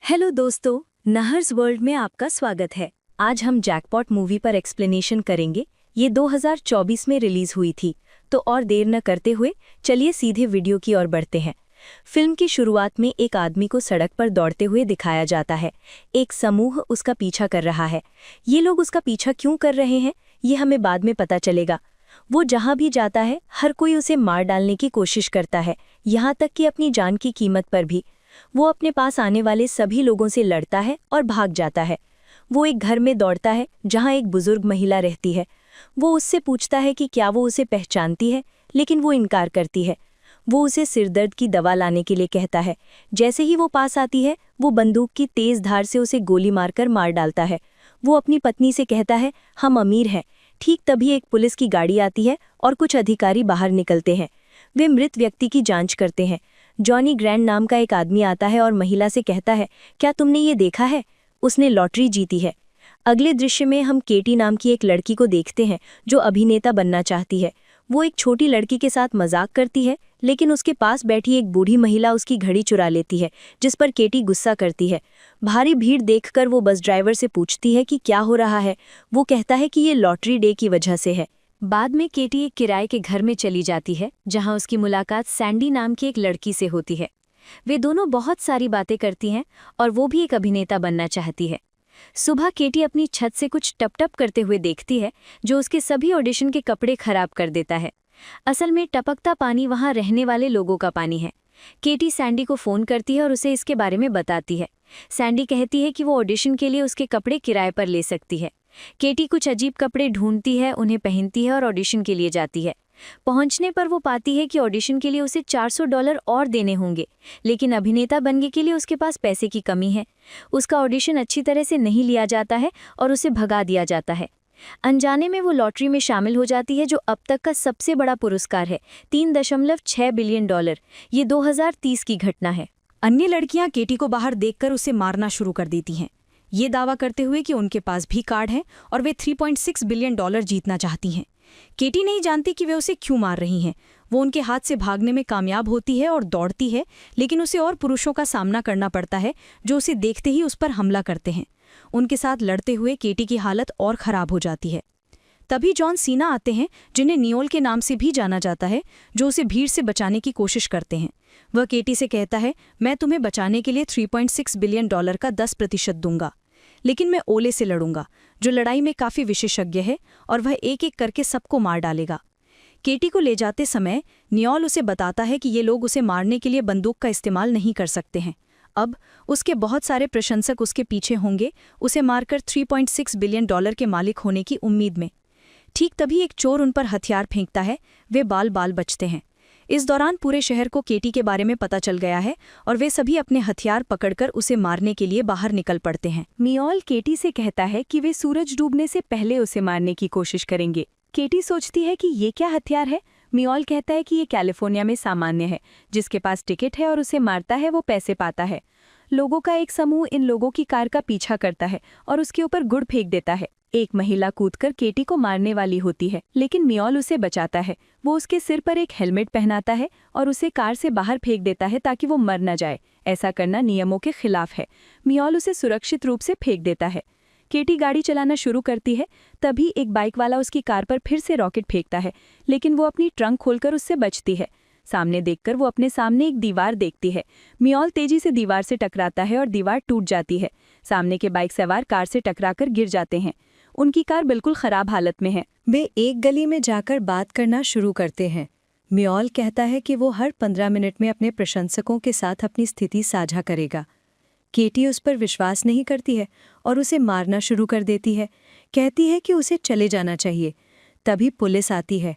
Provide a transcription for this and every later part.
Hello दोस्तों, नहर्स world में आपका स्वागत है। आज हम जैकपॉट मूवी पर एक्सप्लेनेशन करेंगे। ये 2024 में रिलीज हुई थी, तो और देर न करते हुए चलिए सीधे वीडियो की ओर बढ़ते हैं। फिल्म की शुरुआत में एक आदमी को सड़क पर दौड़ते हुए दिखाया जाता है। एक समूह उसका पीछा कर रहा है। ये लोग उसका पीछा क्यों कर रहे हैं, ये हमें बाद में पता चलेगा। वो जहाँ भी जाता है, हर कोई उसे मार डालने की कोशिश करता है, यहाँ तक कि अपनी जान की कीमत पर भी। वो अपने पास आने वाले सभी लोगों से लड़ता है और भाग जाता है। वो एक घर में दौड़ता है जहाँ एक बुजुर्ग महिला रहती है। वो उससे पूछता है कि क्या वो उसे पहचानती है, लेकिन वो इनकार करती है। वो उसे सिरदर्द की दवा लाने के लिए कहता है। जैसे ही वो पास आती है, वो बंदूक की तेज धार से उसे गोली मारकर मार डालता है। वो अपनी पत्नी से कहता है, हम अमीर हैं। ठीक तभी एक पुलिस की गाड़ी आती है और कुछ अधिकारी बाहर निकलते हैं। वे मृत व्यक्ति की जांच करते हैं। जॉनी ग्रैंड नाम का एक आदमी आता है और महिला से कहता है, क्या तुमने ये देखा है? उसने लॉटरी जीती है। अगले दृश्य में हम केटी नाम की एक लड़की को देखते हैं जो अभिनेता बनना चाहती है। वो एक छोटी लड़की के साथ मजाक करती है, लेकिन उसके पास बैठी एक बूढ़ी महिला उसकी घड़ी चुरा लेती है, जिस पर केटी गुस्सा करती है। भारी भीड़ देखकर वो बस ड्राइवर से पूछती है कि क्या हो रहा है। वो कहता है कि ये लॉटरी डे की वजह से है। बाद में केटी एक किराए के घर में चली जाती है, जहां उसकी मुलाकात सैंडी नाम की एक लड़की से होती है। वे दोनों बहुत सारी बातें करती हैं और वो भी एक अभिनेता बनना चाहती है। सुबह केटी अपनी छत से कुछ टप-टप करते हुए देखती है, जो उसके सभी ऑडिशन के कपड़े खराब कर देता है। असल में टपकता पानी वहां रहने वाले लोगों का पानी है। केटी सैंडी को फ़ोन करती है और उसे इसके बारे में बताती है। सैंडी कहती है कि वो ऑडिशन के लिए उसके कपड़े किराए पर ले सकती है। केटी कुछ अजीब कपड़े ढूंढती है, उन्हें पहनती है और ऑडिशन के लिए जाती है। पहुंचने पर वो पाती है कि ऑडिशन के लिए उसे $400 और देने होंगे, लेकिन अभिनेता बनने के लिए उसके पास पैसे की कमी है। उसका ऑडिशन अच्छी तरह से नहीं लिया जाता है और उसे भगा दिया जाता है। अनजाने में वो लॉटरी में शामिल हो जाती है, जो अब तक का सबसे बड़ा पुरस्कार है, $3.6 बिलियन। ये 2030 की घटना है। अन्य लड़कियां केटी को बाहर देखकर उसे मारना शुरू कर देती हैं, ये दावा करते हुए कि उनके पास भी कार्ड है और वे $3.6 बिलियन जीतना चाहती हैं। केटी नहीं जानती कि वे उसे क्यों मार रही हैं। वो उनके हाथ से भागने में कामयाब होती है और दौड़ती है, लेकिन उसे और पुरुषों का सामना करना पड़ता है जो उसे देखते ही उस पर हमला करते हैं। उनके साथ लड़ते हुए केटी की हालत और ख़राब हो जाती है। तभी जॉन सीना आते हैं, जिन्हें नियोल के नाम से भी जाना जाता है, जो उसे भीड़ से बचाने की कोशिश करते हैं। वह केटी से कहता है, मैं तुम्हें बचाने के लिए $3.6 बिलियन का 10% दूंगा, लेकिन मैं ओले से लड़ूंगा, जो लड़ाई में काफ़ी विशेषज्ञ है, और वह एक एक करके सबको मार डालेगा। केटी को ले जाते समय नियोल उसे बताता है कि ये लोग उसे मारने के लिए बंदूक का इस्तेमाल नहीं कर सकते हैं। अब उसके बहुत सारे प्रशंसक उसके पीछे होंगे, उसे मारकर $3.6 बिलियन के मालिक होने की उम्मीद में। ठीक तभी एक चोर उन पर हथियार फेंकता है। वे बाल बाल बचते हैं। इस दौरान पूरे शहर को केटी के बारे में पता चल गया है और वे सभी अपने हथियार पकड़कर उसे मारने के लिए बाहर निकल पड़ते हैं। नियोल केटी से कहता है कि वे सूरज डूबने से पहले उसे मारने की कोशिश करेंगे। केटी सोचती है कि ये क्या हथियार है। मियोल कहता है कि ये कैलिफोर्निया में सामान्य है, जिसके पास टिकट है और उसे मारता है वो पैसे पाता है। लोगों का एक समूह इन लोगों की कार का पीछा करता है और उसके ऊपर गुड़ फेंक देता है। एक महिला कूदकर केटी को मारने वाली होती है, लेकिन मियोल उसे बचाता है। वो उसके सिर पर एक हेलमेट पहनाता है और उसे कार से बाहर फेंक देता है ताकि वो मर न जाए। ऐसा करना नियमों के खिलाफ है। मियोल उसे सुरक्षित रूप से फेंक देता है। केटी गाड़ी चलाना शुरू करती है। तभी एक बाइक वाला उसकी कार पर फिर से रॉकेट फेंकता है, लेकिन वो अपनी ट्रंक खोलकर उससे बचती है। सामने देखकर वो अपने सामने एक दीवार देखती है। मियोल तेजी से दीवार से टकराता है और दीवार टूट जाती है। सामने के बाइक सवार कार से टकराकर गिर जाते हैं। उनकी कार बिल्कुल खराब हालत में है। वे एक गली में जाकर बात करना शुरू करते हैं। मियोल कहता है कि वो हर 15 मिनट में अपने प्रशंसकों के साथ अपनी स्थिति साझा करेगा। केटी उस पर विश्वास नहीं करती है और उसे मारना शुरू कर देती है। कहती है कि उसे चले जाना चाहिए। तभी पुलिस आती है।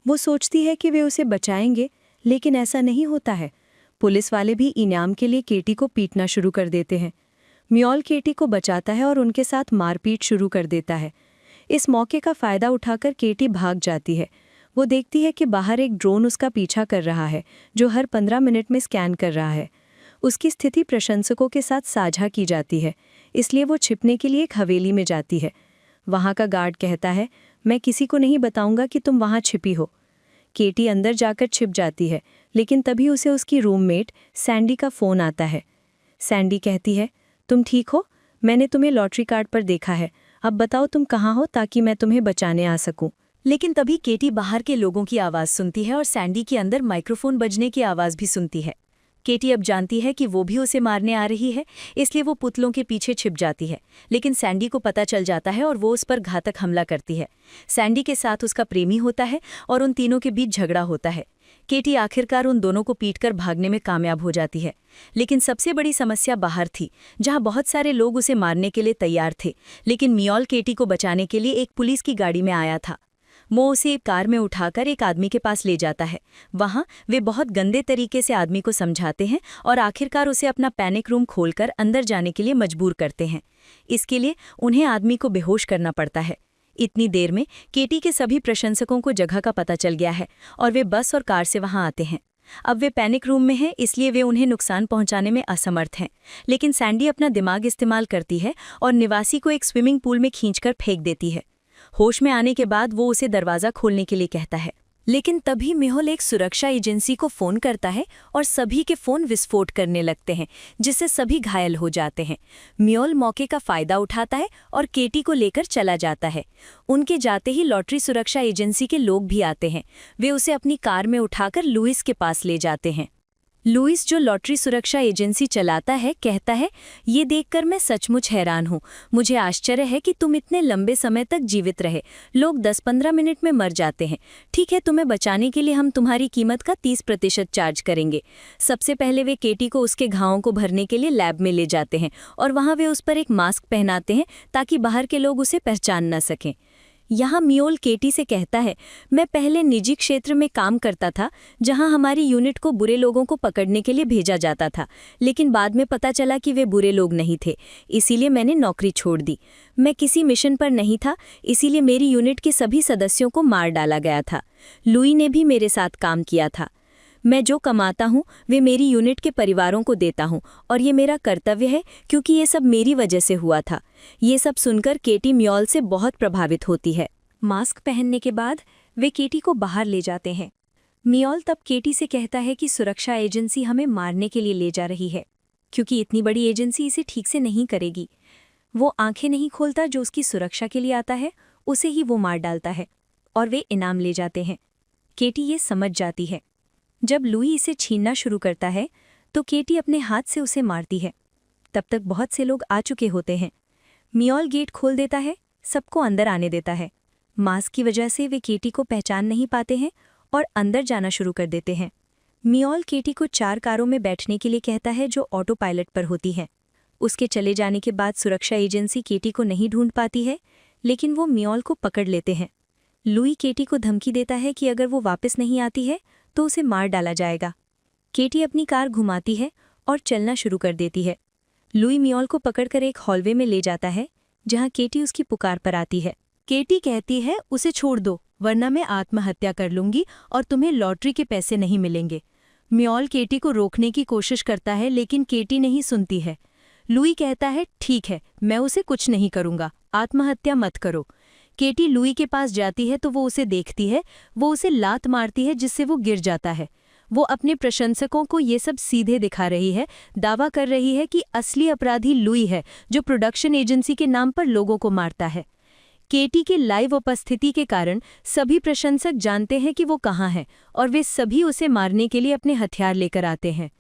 वो सोचती है कि वे उसे बचाएंगे, लेकिन ऐसा नहीं होता है। पुलिस वाले भी इनाम के लिए केटी को पीटना शुरू कर देते हैं। मियोल केटी को बचाता है और उनके साथ मारपीट शुरू कर देता है। इस मौके का फ़ायदा उठाकर केटी भाग जाती है। वो देखती है कि बाहर एक ड्रोन उसका पीछा कर रहा है, जो हर 15 मिनट में स्कैन कर रहा है। उसकी स्थिति प्रशंसकों के साथ साझा की जाती है, इसलिए वो छिपने के लिए एक हवेली में जाती है। वहाँ का गार्ड कहता है, मैं किसी को नहीं बताऊंगा कि तुम वहाँ छिपी हो। केटी अंदर जाकर छिप जाती है, लेकिन तभी उसे उसकी रूममेट सैंडी का फ़ोन आता है। सैंडी कहती है, तुम ठीक हो? मैंने तुम्हें लॉटरी कार्ड पर देखा है। अब बताओ तुम कहाँ हो ताकि मैं तुम्हें बचाने आ सकूं। लेकिन तभी केटी बाहर के लोगों की आवाज़ सुनती है और सैंडी के अंदर माइक्रोफोन बजने की आवाज़ भी सुनती है। केटी अब जानती है कि वो भी उसे मारने आ रही है, इसलिए वो पुतलों के पीछे छिप जाती है। लेकिन सैंडी को पता चल जाता है और वो उस पर घातक हमला करती है। सैंडी के साथ उसका प्रेमी होता है और उन तीनों के बीच झगड़ा होता है। केटी आखिरकार उन दोनों को पीटकर भागने में कामयाब हो जाती है। लेकिन सबसे बड़ी समस्या बाहर थी, जहां बहुत सारे लोग उसे मारने के लिए तैयार थे। लेकिन मियोल केटी को बचाने के लिए एक पुलिस की गाड़ी में आया था। वो उसे एक कार में उठाकर एक आदमी के पास ले जाता है। वहां वे बहुत गंदे तरीके से आदमी को समझाते हैं और आखिरकार उसे अपना पैनिक रूम खोलकर अंदर जाने के लिए मजबूर करते हैं। इसके लिए उन्हें आदमी को बेहोश करना पड़ता है। इतनी देर में केटी के सभी प्रशंसकों को जगह का पता चल गया है और वे बस और कार से वहां आते हैं। अब वे पैनिक रूम में हैं, इसलिए वे उन्हें नुकसान पहुंचाने में असमर्थ हैं। लेकिन सैंडी अपना दिमाग इस्तेमाल करती है और निवासी को एक स्विमिंग पूल में खींचकर फेंक देती है। होश में आने के बाद वो उसे दरवाज़ा खोलने के लिए कहता है। लेकिन तभी मिहोल एक सुरक्षा एजेंसी को फ़ोन करता है और सभी के फ़ोन विस्फोट करने लगते हैं, जिससे सभी घायल हो जाते हैं। मियोल मौके का फ़ायदा उठाता है और केटी को लेकर चला जाता है। उनके जाते ही लॉटरी सुरक्षा एजेंसी के लोग भी आते हैं। वे उसे अपनी कार में उठाकर लुइस के पास ले जाते हैं। लुइस, जो लॉटरी सुरक्षा एजेंसी चलाता है, कहता है, ये देखकर मैं सचमुच हैरान हूँ। मुझे आश्चर्य है कि तुम इतने लंबे समय तक जीवित रहे। लोग 10-15 मिनट में मर जाते हैं। ठीक है, तुम्हें बचाने के लिए हम तुम्हारी कीमत का 30% चार्ज करेंगे। सबसे पहले वे केटी को उसके घावों को भरने के लिए लैब में ले जाते हैं और वहाँ वे उस पर एक मास्क पहनाते हैं ताकि बाहर के लोग उसे पहचान न सकें। यहाँ मियोल केटी से कहता है, मैं पहले निजी क्षेत्र में काम करता था, जहाँ हमारी यूनिट को बुरे लोगों को पकड़ने के लिए भेजा जाता था। लेकिन बाद में पता चला कि वे बुरे लोग नहीं थे, इसीलिए मैंने नौकरी छोड़ दी। मैं किसी मिशन पर नहीं था, इसीलिए मेरी यूनिट के सभी सदस्यों को मार डाला गया था। लुई ने भी मेरे साथ काम किया था। मैं जो कमाता हूँ वे मेरी यूनिट के परिवारों को देता हूँ और ये मेरा कर्तव्य है, क्योंकि ये सब मेरी वजह से हुआ था। ये सब सुनकर केटी मियोल से बहुत प्रभावित होती है। मास्क पहनने के बाद वे केटी को बाहर ले जाते हैं। मियोल तब केटी से कहता है कि सुरक्षा एजेंसी हमें मारने के लिए ले जा रही है, क्योंकि इतनी बड़ी एजेंसी इसे ठीक से नहीं करेगी। वो आंखें नहीं खोलता, जो उसकी सुरक्षा के लिए आता है उसे ही वो मार डालता है और वे इनाम ले जाते हैं। केटी ये समझ जाती है। जब लुई इसे छीनना शुरू करता है तो केटी अपने हाथ से उसे मारती है। तब तक बहुत से लोग आ चुके होते हैं। मियोल गेट खोल देता है, सबको अंदर आने देता है। मास्क की वजह से वे केटी को पहचान नहीं पाते हैं और अंदर जाना शुरू कर देते हैं। मियोल केटी को 4 कारों में बैठने के लिए कहता है, जो ऑटो पायलट पर होती है। उसके चले जाने के बाद सुरक्षा एजेंसी केटी को नहीं ढूंढ पाती है, लेकिन वो मियोल को पकड़ लेते हैं। लुई केटी को धमकी देता है कि अगर वो वापस नहीं आती है तो उसे मार डाला जाएगा। केटी अपनी कार घुमाती है और चलना शुरू कर देती है। लुई मियोल को पकड़कर एक हॉलवे में ले जाता है, जहां केटी उसकी पुकार पर आती है। केटी कहती है, उसे छोड़ दो, वरना मैं आत्महत्या कर लूंगी और तुम्हें लॉटरी के पैसे नहीं मिलेंगे। मियोल केटी को रोकने की कोशिश करता है, लेकिन केटी नहीं सुनती है। लुई कहता है, ठीक है, मैं उसे कुछ नहीं करूंगा, आत्महत्या मत करो। केटी लुई के पास जाती है तो वो उसे देखती है। वो उसे लात मारती है, जिससे वो गिर जाता है। वो अपने प्रशंसकों को ये सब सीधे दिखा रही है, दावा कर रही है कि असली अपराधी लुई है, जो प्रोडक्शन एजेंसी के नाम पर लोगों को मारता है। केटी की लाइव उपस्थिति के कारण सभी प्रशंसक जानते हैं कि वो कहाँ है और वे सभी उसे मारने के लिए अपने हथियार लेकर आते हैं।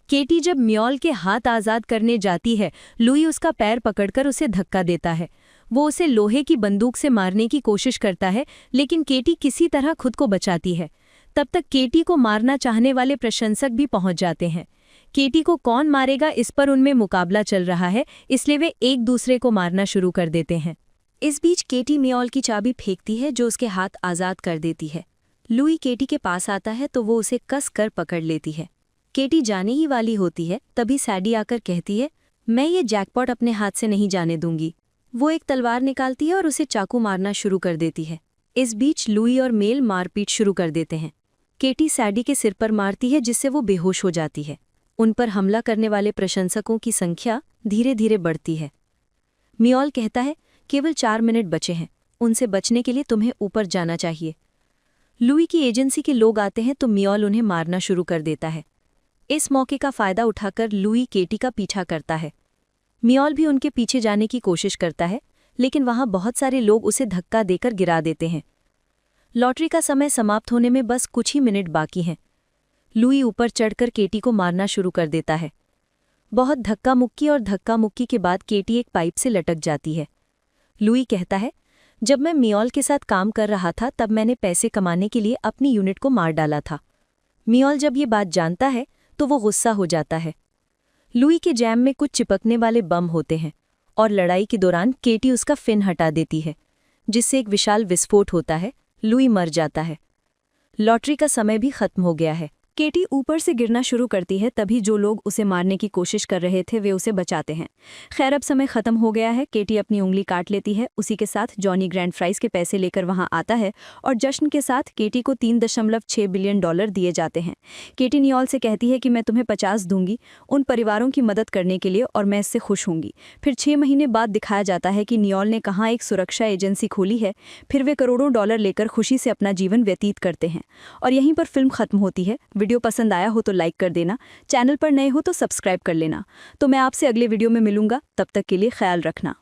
केटी जब मियोल के हाथ आज़ाद करने जाती है, लुई उसका पैर पकड़कर उसे धक्का देता है। वो उसे लोहे की बंदूक से मारने की कोशिश करता है, लेकिन केटी किसी तरह खुद को बचाती है। तब तक केटी को मारना चाहने वाले प्रशंसक भी पहुंच जाते हैं। केटी को कौन मारेगा, इस पर उनमें मुकाबला चल रहा है, इसलिए वे एक दूसरे को मारना शुरू कर देते हैं। इस बीच केटी मियोल की चाबी फेंकती है, जो उसके हाथ आज़ाद कर देती है। लुई केटी के पास आता है तो वो उसे कस कर पकड़ लेती है। केटी जाने ही वाली होती है, तभी सैडी आकर कहती है, मैं ये जैकपॉट अपने हाथ से नहीं जाने दूंगी। वो एक तलवार निकालती है और उसे चाकू मारना शुरू कर देती है। इस बीच लुई और मेल मारपीट शुरू कर देते हैं। केटी सैडी के सिर पर मारती है, जिससे वो बेहोश हो जाती है। उन पर हमला करने वाले प्रशंसकों की संख्या धीरे धीरे बढ़ती है। मियोल कहता है, केवल 4 मिनट बचे हैं, उनसे बचने के लिए तुम्हें ऊपर जाना चाहिए। लुई की एजेंसी के लोग आते हैं तो मियोल उन्हें मारना शुरू कर देता है। इस मौके का फायदा उठाकर लुई केटी का पीछा करता है। मियोल भी उनके पीछे जाने की कोशिश करता है, लेकिन वहां बहुत सारे लोग उसे धक्का देकर गिरा देते हैं। लॉटरी का समय समाप्त होने में बस कुछ ही मिनट बाकी हैं। लुई ऊपर चढ़कर केटी को मारना शुरू कर देता है। बहुत धक्का मुक्की के बाद केटी एक पाइप से लटक जाती है। लुई कहता है, जब मैं मियोल के साथ काम कर रहा था तब मैंने पैसे कमाने के लिए अपनी यूनिट को मार डाला था। मियोल जब ये बात जानता है तो वो गुस्सा हो जाता है। लुई के जैम में कुछ चिपकने वाले बम होते हैं और लड़ाई के दौरान केटी उसका फिन हटा देती है, जिससे एक विशाल विस्फोट होता है। लुई मर जाता है। लॉटरी का समय भी खत्म हो गया है। केटी ऊपर से गिरना शुरू करती है, तभी जो लोग उसे मारने की कोशिश कर रहे थे वे उसे बचाते हैं। खैर अब समय खत्म हो गया है। केटी अपनी उंगली काट लेती है। उसी के साथ जॉनी ग्रैंड फ्राइज के पैसे लेकर वहां आता है और जश्न के साथ केटी को $3.6 बिलियन दिए जाते हैं। केटी नियोल से कहती है कि मैं तुम्हें 50 दूंगी उन परिवारों की मदद करने के लिए और मैं इससे खुश होंगी। फिर 6 महीने बाद दिखाया जाता है कि नियोल ने कहाँ एक सुरक्षा एजेंसी खोली है। फिर वे करोड़ों डॉलर लेकर खुशी से अपना जीवन व्यतीत करते हैं और यहीं पर फिल्म खत्म होती है। वीडियो पसंद आया हो तो लाइक कर देना, चैनल पर नए हो तो सब्सक्राइब कर लेना। तो मैं आपसे अगले वीडियो में मिलूंगा, तब तक के लिए ख्याल रखना।